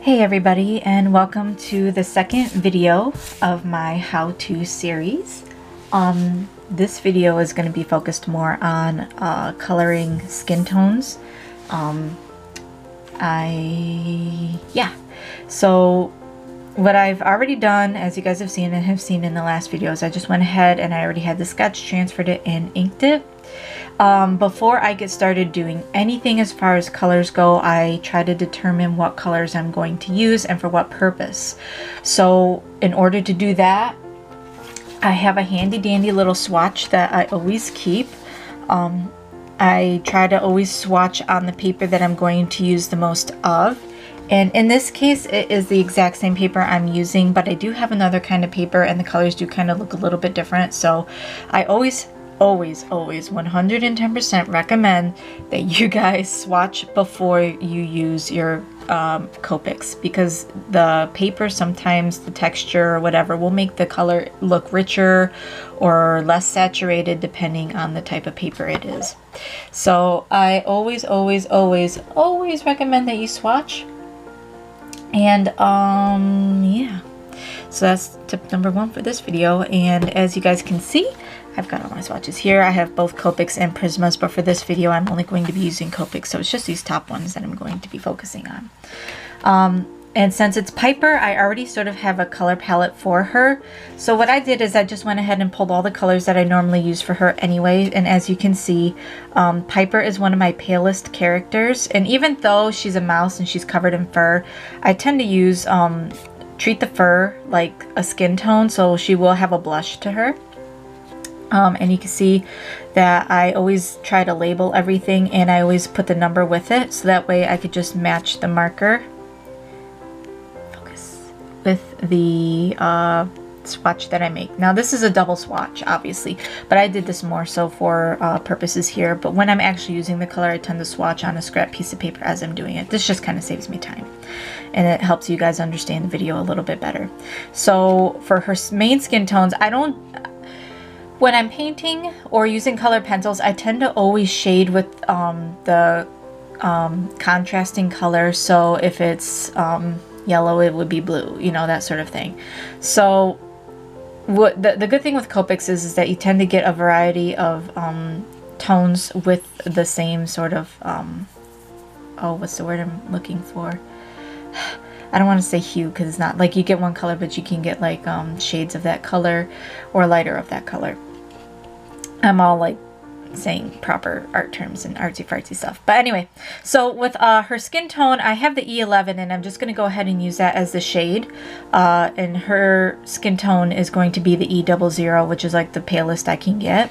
Hey everybody, and welcome to the second video of my how-to series. This video is going to be focused more on coloring skin tones. So what I've already done, as you guys have seen and have seen in the last videos, I just went ahead and I already had the sketch, transferred it, and inked it. Before I get started doing anything as far as colors go, I try to determine what colors I'm going to use and for what purpose. So in order to do that, I have a handy dandy little swatch that I always keep. I try to always swatch on the paper that I'm going to use the most of. And in this case, it is the exact same paper I'm using, but I do have another kind of paper and the colors do kind of look a little bit different. So I always 110% recommend that you guys swatch before you use your Copics, because the paper, sometimes the texture or whatever will make the color look richer or less saturated depending on the type of paper it is. So I always recommend that you swatch. And yeah, so that's tip number one for this video. And as you guys can see, I've got all my swatches here. I have both Copics and Prismas, but for this video I'm only going to be using Copics, so it's just these top ones that I'm going to be focusing on. And since it's Piper, I already sort of have a color palette for her. So what I did is I just went ahead and pulled all the colors that I normally use for her anyway. And as you can see, Piper is one of my palest characters. And even though she's a mouse and she's covered in fur, I tend to use treat the fur like a skin tone, so she will have a blush to her. And you can see that I always try to label everything and I always put the number with it, so that way I could just match the marker with the swatch that I make. Now this is a double swatch obviously, but I did this more so for purposes here, but when I'm actually using the color I tend to swatch on a scrap piece of paper as I'm doing it. This just kind of saves me time and it helps you guys understand the video a little bit better. So for her main skin tones, when I'm painting or using colored pencils, I tend to always shade with the contrasting color. So if it's yellow, it would be blue, you know, that sort of thing. So what the good thing with Copics is that you tend to get a variety of tones with the same sort of oh, what's the word I'm looking for? I don't want to say hue, because it's not like you get one color, but you can get like shades of that color or lighter of that color. I'm all like saying proper art terms and artsy fartsy stuff, but anyway, so with her skin tone, I have the E11 and I'm just going to go ahead and use that as the shade, and her skin tone is going to be the E00, which is like the palest I can get,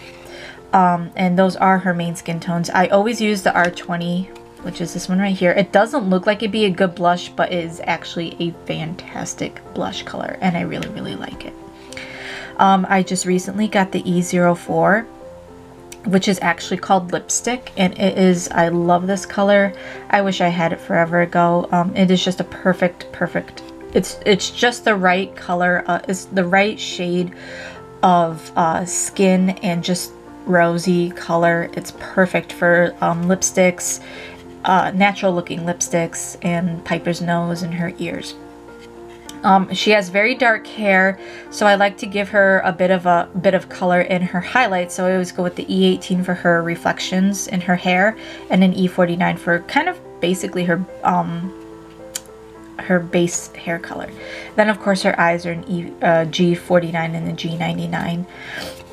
and those are her main skin tones. I always use the R20, which is this one right here. It doesn't look like it'd be a good blush, but it is actually a fantastic blush color and I really like it. I just recently got the E04, which is actually called Lipstick, and it is, I love this color. I wish I had it forever ago. It is just a perfect, it's just the right color, it's the right shade of skin and just rosy color. It's perfect for lipsticks, natural looking lipsticks, and Piper's nose and her ears. She has very dark hair, so I like to give her a bit of color in her highlights. So I always go with the E18 for her reflections in her hair, and an E49 for kind of basically her base hair color. Then of course her eyes are an G49 and a G99.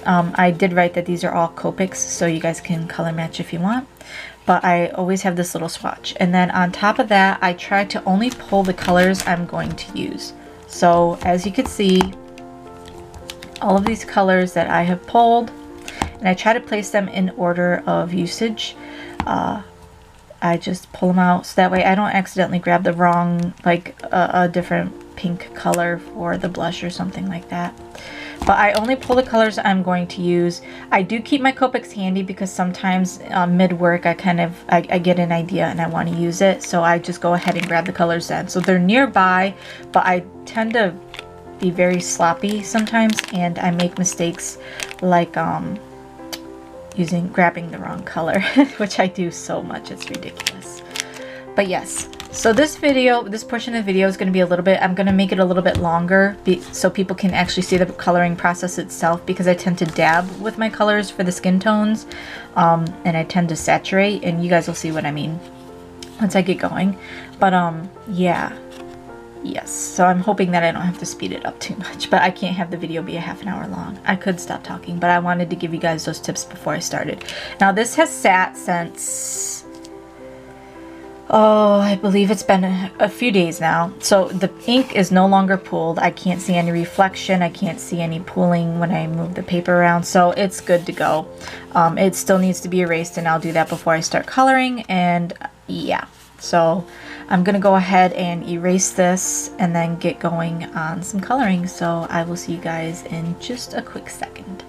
I did write that these are all Copics, so you guys can color match if you want. But I always have this little swatch. And then on top of that, I try to only pull the colors I'm going to use. So as you can see, all of these colors that I have pulled, and I try to place them in order of usage. I just pull them out so that way I don't accidentally grab the wrong, like a different pink color for the blush or something like that. But I only pull the colors I'm going to use. I do keep my Copics handy because sometimes mid-work I get an idea and I want to use it, so I just go ahead and grab the colors then. So they're nearby, but I tend to be very sloppy sometimes and I make mistakes like grabbing the wrong color, which I do so much, it's ridiculous. But yes, So this portion of the video is going to be a little bit, I'm going to make it a little bit longer so people can actually see the coloring process itself, because I tend to dab with my colors for the skin tones, and I tend to saturate, and you guys will see what I mean once I get going. But yeah. Yes, so I'm hoping that I don't have to speed it up too much, but I can't have the video be a half an hour long. I could stop talking, but I wanted to give you guys those tips before I started. Now this has sat since, oh, I believe it's been a few days now. So the ink is no longer pooled. I can't see any reflection. I can't see any pooling when I move the paper around, so it's good to go. It still needs to be erased, and I'll do that before I start coloring, and yeah. So I'm gonna go ahead and erase this and then get going on some coloring. So I will see you guys in just a quick second.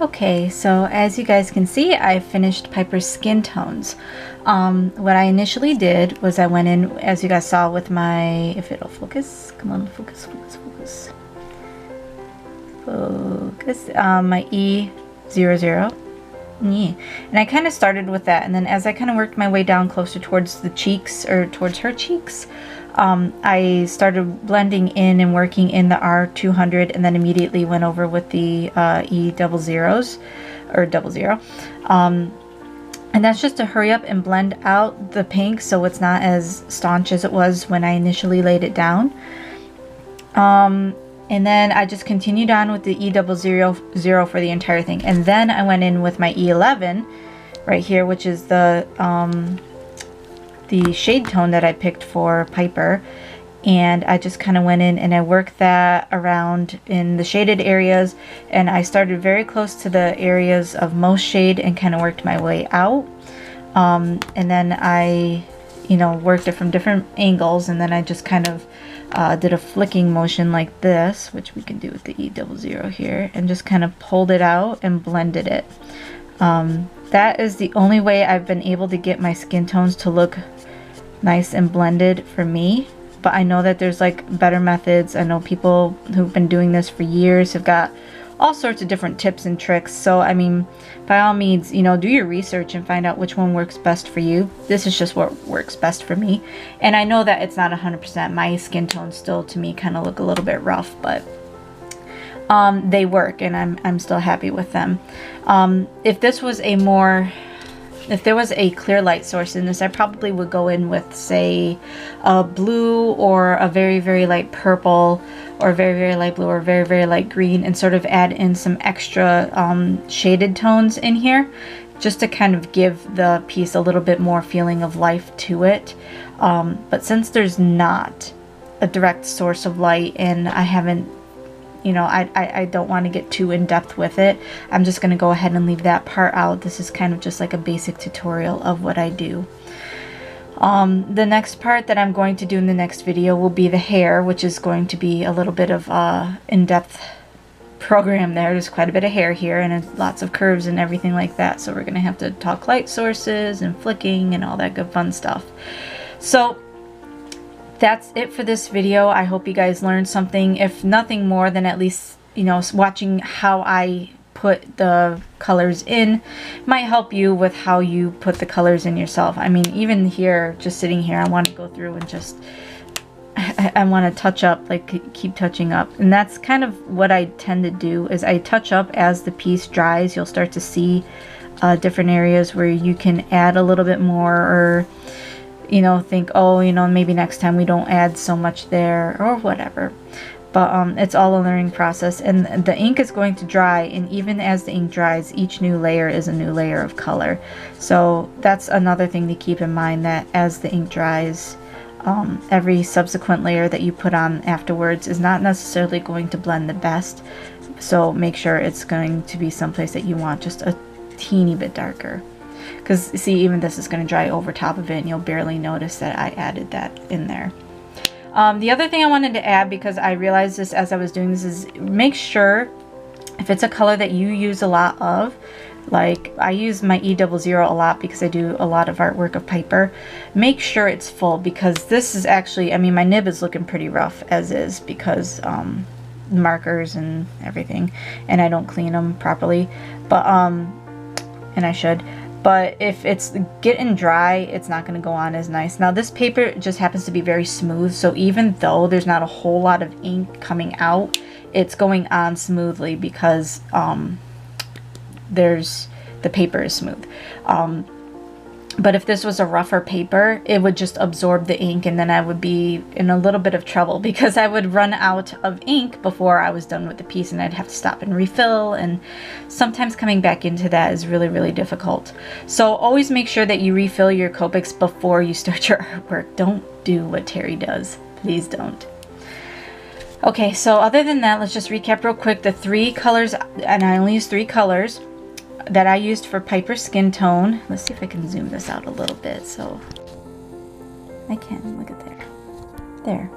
Okay, so as you guys can see, I finished Piper's skin tones. What I initially did was I went in, as you guys saw with my, if it'll focus, come on, focus, focus, focus. Focus, my E00. Yeah. And I kind of started with that, and then as I kind of worked my way down closer towards the cheeks, or towards her cheeks, I started blending in and working in the R200, and then immediately went over with the E00s, or 00. And that's just to hurry up and blend out the pink so it's not as staunch as it was when I initially laid it down. And then I just continued on with the E000 for the entire thing. And then I went in with my E11 right here, which is the shade tone that I picked for Piper. And I just kind of went in and I worked that around in the shaded areas. And I started very close to the areas of most shade and kind of worked my way out. And then I, you know, worked it from different angles, and then I just kind of did a flicking motion like this, which we can do with the E00 here, and just kind of pulled it out and blended it. That is the only way I've been able to get my skin tones to look nice and blended for me. But I know that there's like better methods. I know people who've been doing this for years have got all sorts of different tips and tricks. So I mean, by all means, you know, do your research and find out which one works best for you. This is just what works best for me. And I know that it's not 100%. My skin tones still to me kind of look a little bit rough, but they work, and I'm still happy with them. If this was a more, if there was a clear light source in this, I probably would go in with, say, a blue or a very, very light purple, or very, very light blue, or very, very light green, and sort of add in some extra shaded tones in here, just to kind of give the piece a little bit more feeling of life to it. But since there's not a direct source of light, and I haven't, you know, I don't want to get too in depth with it, I'm just going to go ahead and leave that part out. This is kind of just like a basic tutorial of what I do. The next part that I'm going to do in the next video will be the hair, which is going to be a little bit of in-depth program there. There's quite a bit of hair here, and lots of curves and everything like that, so we're going to have to talk light sources and flicking and all that good fun stuff. So that's it for this video. I hope you guys learned something, if nothing more than at least, you know, watching how I put the colors in might help you with how you put the colors in yourself. I mean, even here, just sitting here, I want to go through and just, I want to touch up, like keep touching up. And that's kind of what I tend to do, is I touch up as the piece dries. You'll start to see different areas where you can add a little bit more, or, you know, think, oh, you know, maybe next time we don't add so much there, or whatever. But it's all a learning process, and the ink is going to dry, and even as the ink dries, each new layer is a new layer of color. So that's another thing to keep in mind, that as the ink dries, every subsequent layer that you put on afterwards is not necessarily going to blend the best. So make sure it's going to be someplace that you want just a teeny bit darker. Because see, even this is going to dry over top of it, and you'll barely notice that I added that in there. The other thing I wanted to add, because I realized this as I was doing this, is make sure if it's a color that you use a lot of, like I use my E00 a lot because I do a lot of artwork of Piper, make sure it's full, because this is actually, I mean, my nib is looking pretty rough as is, because markers and everything, and I don't clean them properly, but and I should. But if it's getting dry, it's not going to go on as nice. Now this paper just happens to be very smooth, so even though there's not a whole lot of ink coming out, it's going on smoothly because the paper is smooth. But if this was a rougher paper, it would just absorb the ink, and then I would be in a little bit of trouble, because I would run out of ink before I was done with the piece, and I'd have to stop and refill, and sometimes coming back into that is really, really difficult. So always make sure that you refill your Copics before you start your artwork. Don't do what Terri does. Please don't. Okay, so other than that, let's just recap real quick. The 3 colors, and I only use 3 colors, that I used for Piper Skin Tone. Let's see if I can zoom this out a little bit. So I can, look at there. There.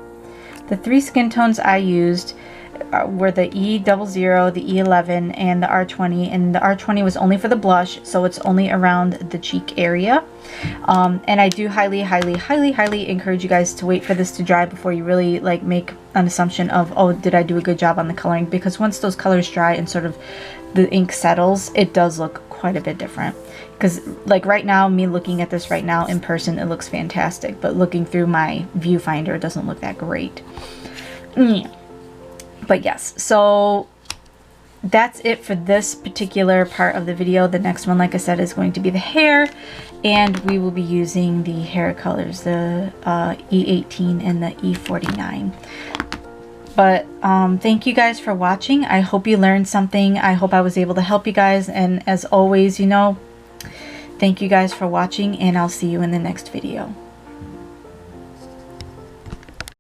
The 3 skin tones I used were the E00, the E11, and the R20, and the R20 was only for the blush, so it's only around the cheek area. And I do highly encourage you guys to wait for this to dry before you really like make an assumption of, oh, did I do a good job on the coloring? Because once those colors dry and sort of the ink settles, it does look quite a bit different. Because like right now, me looking at this right now in person, it looks fantastic, but looking through my viewfinder, it doesn't look that great. But yes, so that's it for this particular part of the video. The next one, like I said, is going to be the hair, and we will be using the hair colors, the E18 and the E49. But thank you guys for watching. I hope you learned something. I hope I was able to help you guys, and as always, you know, thank you guys for watching, and I'll see you in the next video.